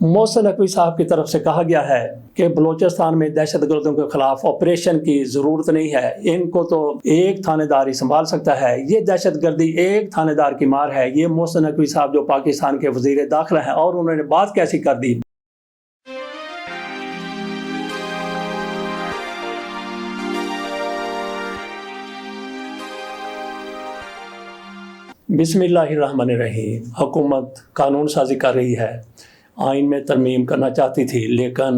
محسن نقوی صاحب کی طرف سے کہا گیا ہے کہ بلوچستان میں دہشت گردوں کے خلاف آپریشن کی ضرورت نہیں ہے، ان کو تو ایک تھانے دار ہی سنبھال سکتا ہے، یہ دہشت گردی ایک تھانے دار کی مار ہے۔ یہ محسن نقوی صاحب جو پاکستان کے وزیر داخلہ ہیں، اور انہوں نے بات کیسی کر دی۔ بسم اللہ الرحمن الرحیم۔ حکومت قانون سازی کر رہی ہے، آئین میں ترمیم کرنا چاہتی تھی، لیکن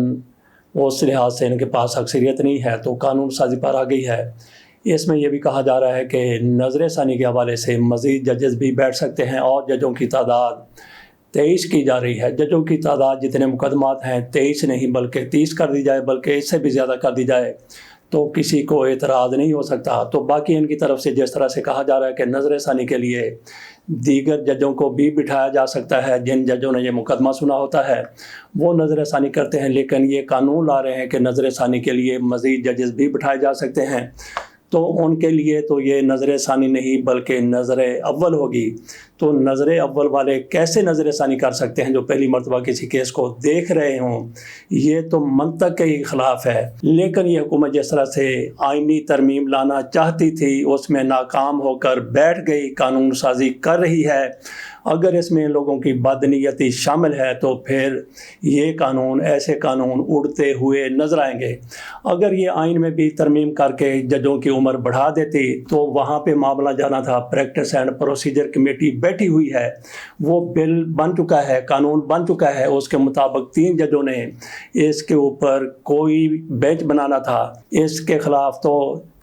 اس لحاظ سے ان کے پاس اکثریت نہیں ہے تو قانون سازی پر آ گئی ہے۔ اس میں یہ بھی کہا جا رہا ہے کہ نظر ثانی کے حوالے سے مزید ججز بھی بیٹھ سکتے ہیں، اور ججوں کی تعداد 23 کی جا رہی ہے۔ ججوں کی تعداد جتنے مقدمات ہیں 23 نہیں بلکہ 30 کر دی جائے، بلکہ اس سے بھی زیادہ کر دی جائے تو کسی کو اعتراض نہیں ہو سکتا۔ تو باقی ان کی طرف سے جس طرح سے کہا جا رہا ہے کہ نظر ثانی کے لیے دیگر ججوں کو بھی بٹھایا جا سکتا ہے، جن ججوں نے یہ مقدمہ سنا ہوتا ہے وہ نظر ثانی کرتے ہیں، لیکن یہ قانون لا رہے ہیں کہ نظر ثانی کے لیے مزید ججز بھی بٹھائے جا سکتے ہیں، تو ان کے لیے تو یہ نظر ثانی نہیں بلکہ نظر اول ہوگی۔ تو نظر اول والے کیسے نظر ثانی کر سکتے ہیں جو پہلی مرتبہ کسی کیس کو دیکھ رہے ہوں؟ یہ تو منطق کے ہی خلاف ہے۔ لیکن یہ حکومت جس طرح سے آئینی ترمیم لانا چاہتی تھی اس میں ناکام ہو کر بیٹھ گئی، قانون سازی کر رہی ہے۔ اگر اس میں لوگوں کی بدنیتی شامل ہے تو پھر یہ قانون، ایسے قانون اڑتے ہوئے نظر آئیں گے۔ اگر یہ آئین میں بھی ترمیم کر کے ججوں کی عمر بڑھا دیتی تو وہاں پہ معاملہ جانا تھا۔ پریکٹس اینڈ پروسیجر کمیٹی بیٹھی ہوئی ہے، وہ بل بن چکا ہے، قانون بن چکا ہے، اس کے مطابق 3 ججوں نے اس کے اوپر کوئی بینچ بنانا تھا۔ اس کے خلاف تو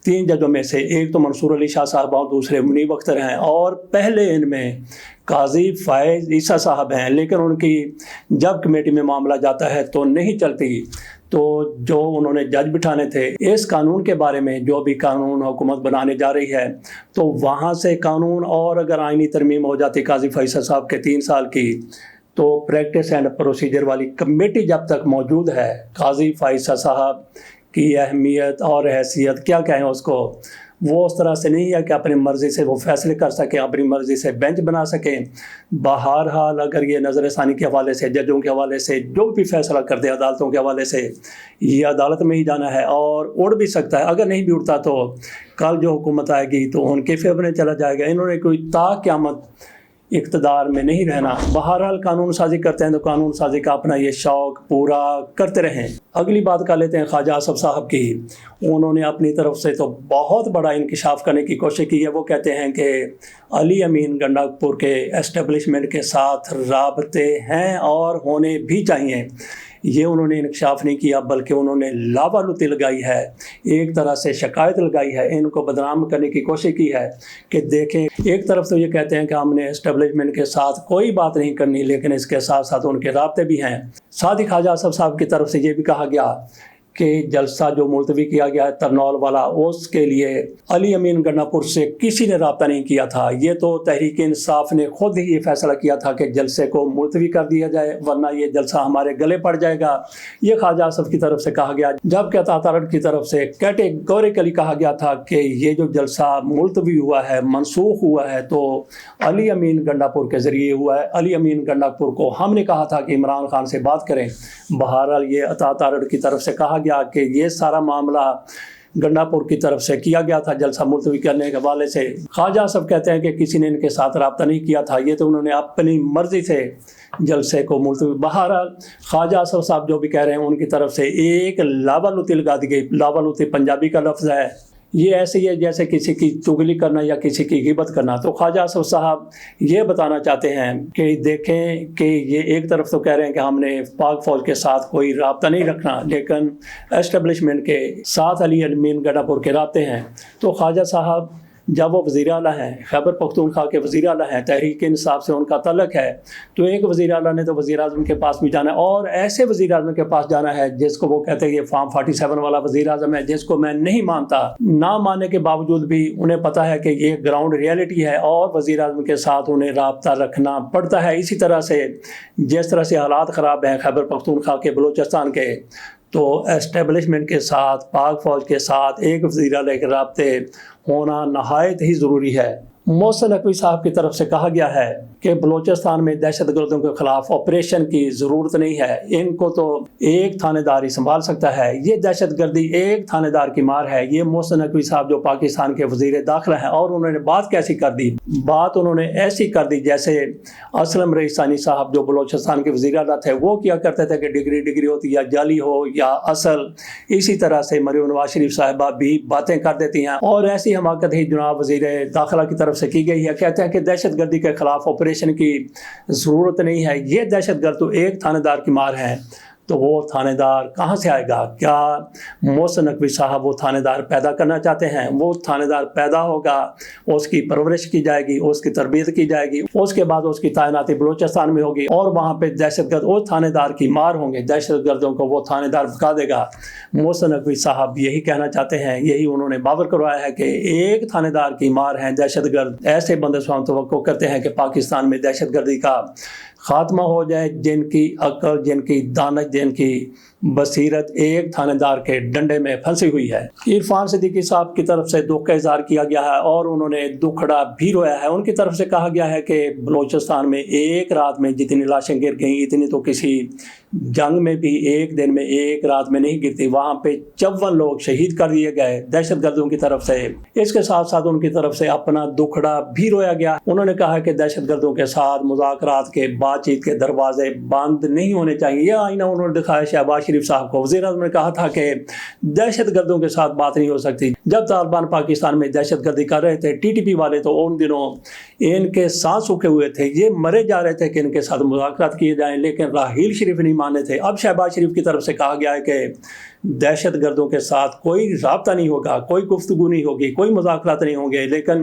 3 ججوں میں سے ایک تو منصور علی شاہ صاحب اور دوسرے منیب اختر ہیں، اور پہلے ان میں قاضی فائز عیسیٰ صاحب ہیں، لیکن ان کی جب کمیٹی میں معاملہ جاتا ہے تو نہیں چلتی۔ تو جو انہوں نے جج بٹھانے تھے اس قانون کے بارے میں، جو بھی قانون حکومت بنانے جا رہی ہے، تو وہاں سے قانون، اور اگر آئینی ترمیم ہو جاتی قاضی فیصل صاحب کے 3 سال کی، تو پریکٹس اینڈ پروسیجر والی کمیٹی جب تک موجود ہے، قاضی فیصل صاحب کی اہمیت اور حیثیت کیا کہیں اس کو، وہ اس طرح سے نہیں ہے کہ اپنی مرضی سے وہ فیصلے کر سکیں، اپنی مرضی سے بینچ بنا سکیں۔ بہرحال اگر یہ نظر ثانی کے حوالے سے، ججوں کے حوالے سے جو بھی فیصلہ کر دے عدالتوں کے حوالے سے، یہ عدالت میں ہی جانا ہے اور اڑ بھی سکتا ہے۔ اگر نہیں بھی اڑتا تو کل جو حکومت آئے گی تو ان کے فیور میں چلا جائے گا۔ انہوں نے کوئی تا قیامت اقتدار میں نہیں رہنا۔ بہرحال قانون سازی کرتے ہیں تو قانون سازی کا اپنا یہ شوق پورا کرتے رہیں۔ اگلی بات کر لیتے ہیں خواجہ آصف صاحب کی۔ انہوں نے اپنی طرف سے تو بہت بڑا انکشاف کرنے کی کوشش کی ہے۔ وہ کہتے ہیں کہ علی امین گنڈا پور کے اسٹیبلشمنٹ کے ساتھ رابطے ہیں اور ہونے بھی چاہیے۔ یہ انہوں نے انکشاف نہیں کیا بلکہ انہوں نے لاوالوتی لگائی ہے، ایک طرح سے شکایت لگائی ہے، ان کو بدنام کرنے کی کوشش کی ہے کہ دیکھیں، ایک طرف تو یہ کہتے ہیں کہ ہم نے اسٹیبلشمنٹ کے ساتھ کوئی بات نہیں کرنی، لیکن اس کے ساتھ ساتھ ان کے رابطے بھی ہیں۔ ساتھ ہی خواجہ آصف صاحب کی طرف سے یہ بھی کہا گیا کہ جلسہ جو ملتوی کیا گیا ہے ترنول والا، اس کے لیے علی امین گنڈا پور سے کسی نے رابطہ نہیں کیا تھا۔ یہ تو تحریک انصاف نے خود ہی یہ فیصلہ کیا تھا کہ جلسے کو ملتوی کر دیا جائے ورنہ یہ جلسہ ہمارے گلے پڑ جائے گا، یہ خواجہ آصف کی طرف سے کہا گیا۔ جبکہ عطا تارڑ کی طرف سے کیٹیگوریکلی کہا گیا تھا کہ یہ جو جلسہ ملتوی ہوا ہے، منسوخ ہوا ہے، تو علی امین گنڈا پور کے ذریعے ہوا ہے۔ علی امین گنڈا پور کو ہم نے کہا تھا کہ عمران خان سے بات کریں۔ بہرحال یہ عطا تارڑ کی طرف سے کہا گیا کہ یہ سارا معاملہ گنڈا پور کی طرف سے کیا گیا تھا جلسہ ملتوی کرنے کے حوالے سے۔ خواجہ آصف کہتے ہیں کہ کسی نے ان کے ساتھ رابطہ نہیں کیا تھا، یہ تو انہوں نے اپنی مرضی سے جلسے کو ملتوی۔ بہرحال خواجہ آصف صاحب جو بھی کہہ رہے ہیں ان کی طرف سے ایک لاوالوتی لگا دی گئی۔ لاوالوتی پنجابی کا لفظ ہے، یہ ایسے ہی ہے جیسے کسی کی چغلی کرنا یا کسی کی غیبت کرنا۔ تو خواجہ آصف صاحب یہ بتانا چاہتے ہیں کہ دیکھیں کہ یہ ایک طرف تو کہہ رہے ہیں کہ ہم نے پاک فوج کے ساتھ کوئی رابطہ نہیں رکھنا، لیکن اسٹیبلشمنٹ کے ساتھ علی امین گنڈا پور کے رابطے ہیں۔ تو خواجہ صاحب جب وہ وزیر اعلیٰ ہیں، خیبر پختونخوا کے وزیر اعلیٰ ہیں، تحریک انصاف سے ان کا تعلق ہے، تو ایک وزیر اعلیٰ نے تو وزیر اعظم کے پاس بھی جانا ہے، اور ایسے وزیر اعظم کے پاس جانا ہے جس کو وہ کہتے ہیں یہ فارم 47 والا وزیر اعظم ہے، جس کو میں نہیں مانتا۔ نہ ماننے کے باوجود بھی انہیں پتہ ہے کہ یہ گراؤنڈ ریئلٹی ہے اور وزیر اعظم کے ساتھ انہیں رابطہ رکھنا پڑتا ہے۔ اسی طرح سے جس طرح سے حالات خراب ہیں خیبر پختونخوا کے، بلوچستان کے، تو اسٹیبلشمنٹ کے ساتھ، پاک فوج کے ساتھ ایک وزیر اعلیٰ کے رابطے ہونا نہایت ہی ضروری ہے۔ محسن نقوی صاحب کی طرف سے کہا گیا ہے کہ بلوچستان میں دہشت گردوں کے خلاف آپریشن کی ضرورت نہیں ہے، ان کو تو ایک تھانے دار ہی سنبھال سکتا ہے، یہ دہشت گردی ایک تھانے دار کی مار ہے۔ یہ محسن نقوی صاحب جو پاکستان کے وزیر داخلہ ہیں، اور انہوں نے بات کیسی کر دی، بات انہوں نے ایسی کر دی جیسے اسلم رئیسانی صاحب جو بلوچستان کے وزیر اعلیٰ تھے، وہ کیا کرتے تھے کہ ڈگری ہوتی یا جعلی ہو یا اصل، اسی طرح سے مریم نواز شریف صاحبہ بھی باتیں کر دیتی ہیں، اور ایسی حماقت ہی جناب وزیر داخلہ کی طرف سے کی گئی ہے۔ کہتے ہیں کہ دہشت گردی کے خلاف آپریشن کی ضرورت نہیں ہے، یہ دہشت گرد تو ایک تھانے دار کی مار ہے۔ تو وہ تھانے دار کہاں سے آئے گا؟ کیا محسن نقوی صاحب وہ تھانے دار پیدا کرنا چاہتے ہیں؟ وہ تھانے دار پیدا ہوگا، اس کی پرورش کی جائے گی، اس کی تربیت کی جائے گی، اس کے بعد اس کی تعیناتی بلوچستان میں ہوگی، اور وہاں پہ دہشت گرد وہ تھانے دار کی مار ہوں گے، دہشت گردوں کو وہ تھانے دار بھگا دے گا۔ محسن نقوی صاحب یہی کہنا چاہتے ہیں، یہی انہوں نے باور کروایا ہے کہ ایک تھانے دار کی مار ہیں دہشت گرد۔ ایسے بندے ہم توقع کرتے ہیں کہ پاکستان میں دہشت گردی کا خاتمہ ہو جائے، جن کی عقل، جن کی دانش، جن کی بصیرت ایک تھانے دار کے ڈنڈے میں پھنسی ہوئی ہے۔ عرفان صدیقی صاحب کی طرف سے دکھ کا اظہار کیا گیا ہے، اور انہوں نے دکھڑا بھی رویا ہے۔ ان کی طرف سے کہا گیا ہے کہ بلوچستان میں ایک رات میں جتنی لاشیں گر گئیں، اتنی تو کسی جنگ میں بھی ایک دن میں، ایک رات میں نہیں گرتی۔ وہاں پہ 54 لوگ شہید کر دیے گئے دہشت گردوں کی طرف سے۔ اس کے ساتھ ساتھ ان کی طرف سے اپنا دکھڑا بھی رویا گیا۔ انہوں نے کہا کہ دہشت گردوں کے ساتھ مذاکرات کے، بات چیت کے دروازے بند نہیں ہونے چاہیے۔ یہ آئینہ انہوں نے دکھایا شہباز شریف صاحب کو۔ وزیر اعظم نے کہا تھا کہ دہشت گردوں کے ساتھ بات نہیں ہو سکتی۔ جب طالبان پاکستان میں دہشت گردی کر رہے تھے، ٹی ٹی پی والے تو ان دنوں ان کے سانس سوکھے ہوئے تھے، یہ مرے جا رہے تھے کہ ان کے ساتھ مذاکرات کیے جائیں، لیکن راحیل شریف نہیں مانے تھے۔ اب شہباز شریف کی طرف سے کہا گیا ہے کہ دہشت گردوں کے ساتھ کوئی رابطہ نہیں ہوگا، کوئی گفتگو نہیں ہوگی، کوئی مذاکرات نہیں ہوں گے، لیکن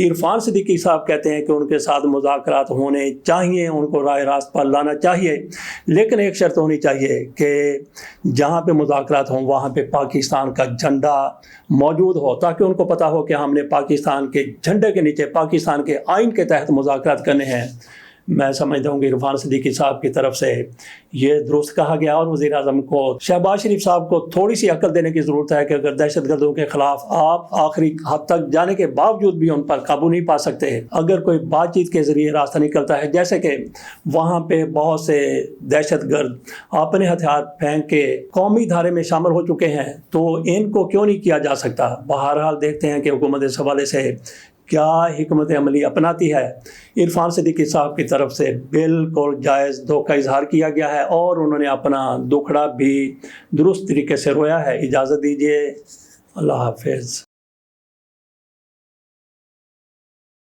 عرفان صدیقی صاحب کہتے ہیں کہ ان کے ساتھ مذاکرات ہونے چاہیے، ان کو راہ راست پر لانا چاہیے، لیکن ایک شرط ہونی چاہیے کہ جہاں پہ مذاکرات ہوں وہاں پہ پاکستان کا جھنڈا موجود ہو، تاکہ ان کو پتہ ہو کہ ہم نے پاکستان کے جھنڈے کے نیچے، پاکستان کے آئین کے تحت مذاکرات کرنے ہیں۔ میں سمجھتا ہوں کہ عرفان صدیقی صاحب کی طرف سے یہ درست کہا گیا، اور وزیر اعظم کو، شہباز شریف صاحب کو تھوڑی سی عقل دینے کی ضرورت ہے کہ اگر دہشت گردوں کے خلاف آپ آخری حد تک جانے کے باوجود بھی ان پر قابو نہیں پا سکتے، اگر کوئی بات چیت کے ذریعے راستہ نکلتا ہے، جیسے کہ وہاں پہ بہت سے دہشت گرد اپنے ہتھیار پھینک کے قومی دھارے میں شامل ہو چکے ہیں، تو ان کو کیوں نہیں کیا جا سکتا؟ بہرحال دیکھتے ہیں کہ حکومت اس حوالے سے کیا حکمت عملی اپناتی ہے۔ عرفان صدیقی صاحب کی طرف سے بالکل جائز دکھ کا اظہار کیا گیا ہے، اور انہوں نے اپنا دکھڑا بھی درست طریقے سے رویا ہے۔ اجازت دیجیے، اللہ حافظ۔